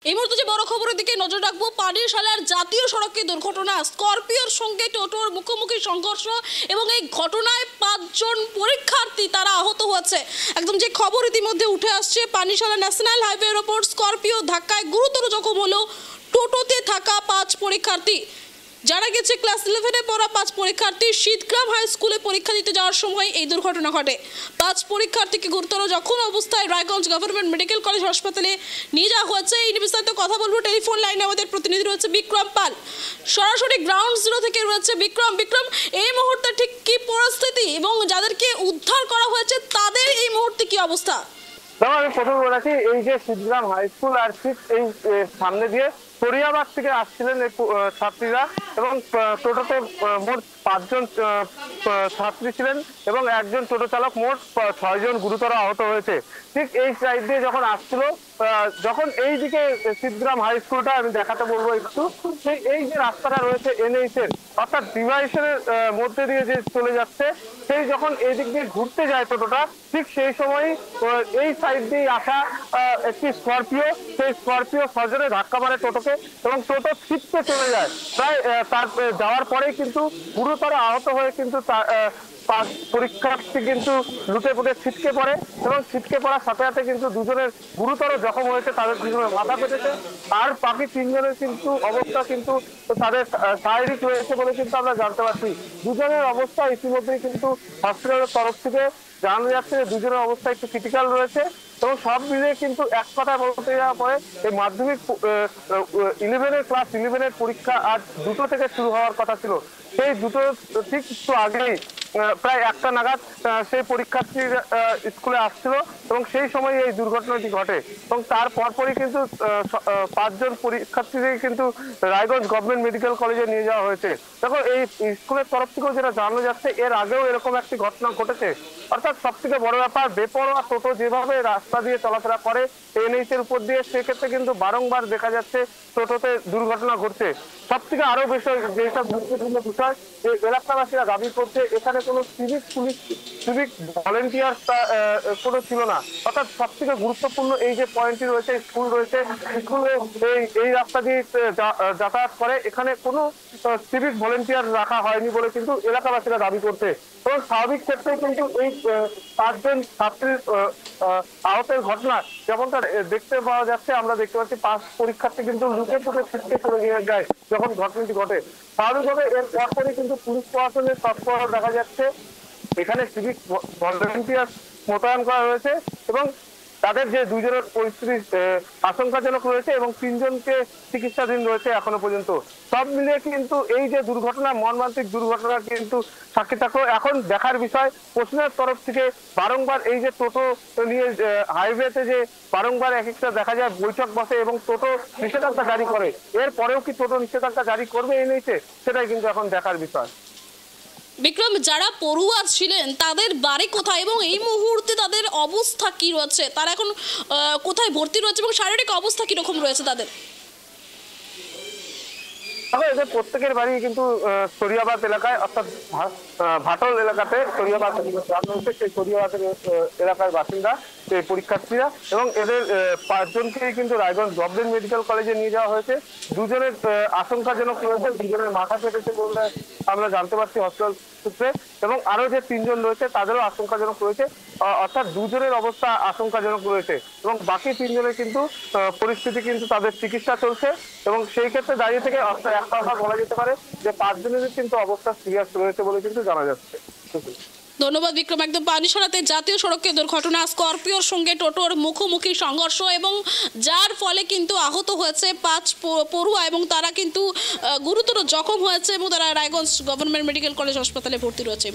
এই মুহূর্তে যে বড় খবরের দিকে নজর রাখবো, পানিশালার জাতীয় সড়কে দুর্ঘটনা, স্করপিওর সঙ্গে টোটোর মুখোমুখি সংঘর্ষ এবং এই ঘটনায় 5 জন পরীক্ষার্থী তারা আহত হয়েছে। একদম যে খবর ইতিমধ্যে উঠে আসছে, পানিশালা ন্যাশনাল হাইওয়ের ওপর স্করপিও ধাক্কায় গুরুতর জখম হলো টোটোতে থাকা 5 পরীক্ষার্থী। যারা গেছে ক্লাস 11-এ পড়া 5 পরীক্ষার্থী শীতগ্রাম হাই স্কুলে পরীক্ষা দিতে যাওয়ার সময় এই দুর্ঘটনা ঘটে। 5 পরীক্ষার্থীকে গুরুতর জখম অবস্থায় রায়গঞ্জ গভর্নমেন্ট মেডিকেল কলেজ হাসপাতালে নিয়ে যাওয়া হয়েছে। এই বিস্তারিত কথা বলবো, টেলিফোন লাইনে আমাদের প্রতিনিধি রয়েছে বিক্রম পাল, সরাসরি গ্রাউন্ড জিরো থেকে রয়েছে বিক্রম। এই মুহূর্তে ঠিক কি পরিস্থিতি এবং যাদেরকে উদ্ধার করা হয়েছে তাদের এই মুহূর্তে কি অবস্থা? আমি প্রথমে বলেছি, এই যে শীতগ্রাম হাই স্কুল আর ঠিক এই সামনে দিয়ে ফরিয়াবাদ থেকে আসছিলেন এই ছাত্রীরা এবং টোটোতে মোট 5 জন ছাত্রী ছিলেন এবং একজন টোটো চালক, মোট 6 জন গুরুতর আহত হয়েছে। ঠিক এই সাইড দিয়ে যখন আসছিল, যখন এই দিকে শীতগ্রাম হাই স্কুলটা আমি দেখাতে বলবো একটু, এই যে রাস্তাটা রয়েছে এনএইচ এর অর্থাৎ ডিভাইসের মধ্যে দিয়ে যে চলে যাচ্ছে, সেই যখন এই দিক দিয়ে ঘুরতে যায় টোটোটা, ঠিক সেই সময় এই সাইড দিয়ে আসা একটি স্করপিও, সেই স্করপিও সজোরে ধাক্কা মারে টোটোকে এবং টোটো ছিটকে চলে যায়। প্রায় তার যাওয়ার পরেই কিন্তু গুরুতর আহত হয়ে কিন্তু পরীক্ষার্থী কিন্তু লুটে পুটে ছিটকে পড়ে এবং ছিটকে পড়ার সাথে সাথে কিন্তু দুজনের গুরুতর জখম হয়েছে, তাদের দুজনের মাথা ফেটেছে। আর বাকি 3 জনের কিন্তু অবস্থা কিন্তু তাদের শারীরিক রয়েছে বলে কিন্তু আমরা জানতে পারছি। দুজনের অবস্থা ইতিমধ্যেই কিন্তু হসপিটালের তরফ থেকে জানা যাচ্ছে যে দুজনের অবস্থা একটু ক্রিটিক্যাল রয়েছে এবং সব মিলিয়ে কিন্তু এক কথায় বলতে যাওয়া পরে এই মাধ্যমিক ক্লাস 11-এর পরীক্ষা আজ 2টো থেকে শুরু হওয়ার কথা ছিল। সেই 2টো ঠিক একটু আগেই প্রায় 1টা নাগাদ সেই পরীক্ষার্থীর স্কুলে আসছিল এবং সেই সময় এই দুর্ঘটনাটি ঘটে এবং তার পরপরই কিন্তু 5 জন পরীক্ষার্থীদের কিন্তু রায়গঞ্জ গভর্নমেন্ট মেডিকেল কলেজে নিয়ে যাওয়া হয়েছে। দেখো, এই স্কুলের তরফ থেকেও যেটা জানানো যাচ্ছে, এর আগেও এরকম একটি ঘটনা ঘটেছে। অর্থাৎ সব থেকে বড় ব্যাপার, বেপরোয়া টোটো যেভাবে রাস্তা দিয়ে চলাফেরা করে এনএইচ এর উপর দিয়ে, সেক্ষেত্রে কিন্তু বারংবার দেখা যাচ্ছে টোটোতে দুর্ঘটনা ঘটছে। সব থেকে আরো বিষয়, যেটা গুরুত্বপূর্ণ বিষয়, যে এলাকাবাসীরা দাবি করছে এখানে কোনো সিভিক ভলেন্টিয়ার কোনো ছিল না। অর্থাৎ সব থেকে গুরুত্বপূর্ণ এই যে পয়েন্টটি রয়েছে, স্কুল রয়েছে, স্কুলে এই রাস্তা দিয়ে যাতায়াত করে, এখানে কোনো সিভিক ভলেন্টিয়ার রাখা হয়নি বলে কিন্তু এলাকাবাসীরা দাবি করছে। এবং স্বাভাবিক ক্ষেত্রে কিন্তু এই 5 জন ছাত্রীর আহতের ঘটনা যেমনটা দেখতে পাওয়া যাচ্ছে, আমরা দেখতে পাচ্ছি 5 পরীক্ষার্থী কিন্তু লুকে পুটে ছিটকে চলে যায় যখন ঘটনাটি ঘটে। স্বাভাবিকভাবে এর পরপরই কিন্তু পুলিশ প্রশাসনের তৎপরতা দেখা যাচ্ছে। এখানে সিভিক ভলেন্টিয়ার মোতায়েন করা হয়েছে এবং তাদের যে 2 জনের পরিস্থিতি আশঙ্কাজনক রয়েছে এবং 3 জনকে চিকিৎসাধীন রয়েছে এখনো পর্যন্ত। সব মিলিয়ে কিন্তু এই যে দুর্ঘটনা, মর্মান্তিক দুর্ঘটনা কিন্তু সাক্ষী থাকলো। এখন দেখার বিষয়, প্রশাসনের তরফ থেকে বারংবার এই যে টোটো নিয়ে হাইওয়েতে যে বারংবার এক একটা দেখা যায় বৈঠক বসে এবং টোটো নিষেধাজ্ঞা জারি করে, এর পরেও কি টোটো নিষেধাজ্ঞা জারি করবে এই নিয়েছে, সেটাই কিন্তু এখন দেখার বিষয়। বিক্রম, যারা পড়ুয়া ছিলেন তাদের বাড়ি কোথায় এবং এই মুহূর্তে তাদের অবস্থা কি রয়েছে, তারা এখন কোথায় ভর্তি রয়েছে এবং শারীরিক অবস্থা কিরকম রয়েছে তাদের? এদের প্রত্যেকের বাড়ি কিন্তু সরিয়াবাদ এলাকায়, অর্থাৎ ভাটল এলাকাতে সরিয়াবাদ রয়েছে, সেই সরিয়াবাদ এলাকার বাসিন্দা এই পরীক্ষার্থীরা এবং এদের 5 জনকেই কিন্তু রায়গঞ্জ গভর্নমেন্ট মেডিকেল কলেজে নিয়ে যাওয়া হয়েছে। 2 জনের আশঙ্কাজনক রয়েছে, 2 জনের মাথা ফেটেছে বলে আমরা জানতে পারছি হসপিটাল সূত্রে এবং আরো যে 3 জন রয়েছে তাদেরও আশঙ্কাজনক রয়েছে। অর্থাৎ 2 জনের অবস্থা আশঙ্কাজনক রয়েছে এবং বাকি 3 জনের কিন্তু পরিস্থিতি কিন্তু তাদের চিকিৎসা চলছে এবং সেই ক্ষেত্রে দাঁড়িয়ে থেকে এক কথা বলা যেতে পারে যে 5 জনেরই কিন্তু অবস্থা সিরিয়াস রয়েছে বলে কিন্তু জানা যাচ্ছে। ধন্যবাদ বিক্রম। একদম পানিশালাতে জাতীয় সড়কে দুর্ঘটনা, স্করপিওর সঙ্গে টোটোর মুখোমুখি সংঘর্ষ এবং যার ফলে কিন্তু আহত হয়েছে 5 পড়ুয়া এবং তারা কিন্তু গুরুতর জখম হয়েছে এবং তারা রায়গঞ্জ গভর্নমেন্ট মেডিকেল কলেজ হাসপাতালে ভর্তি রয়েছে।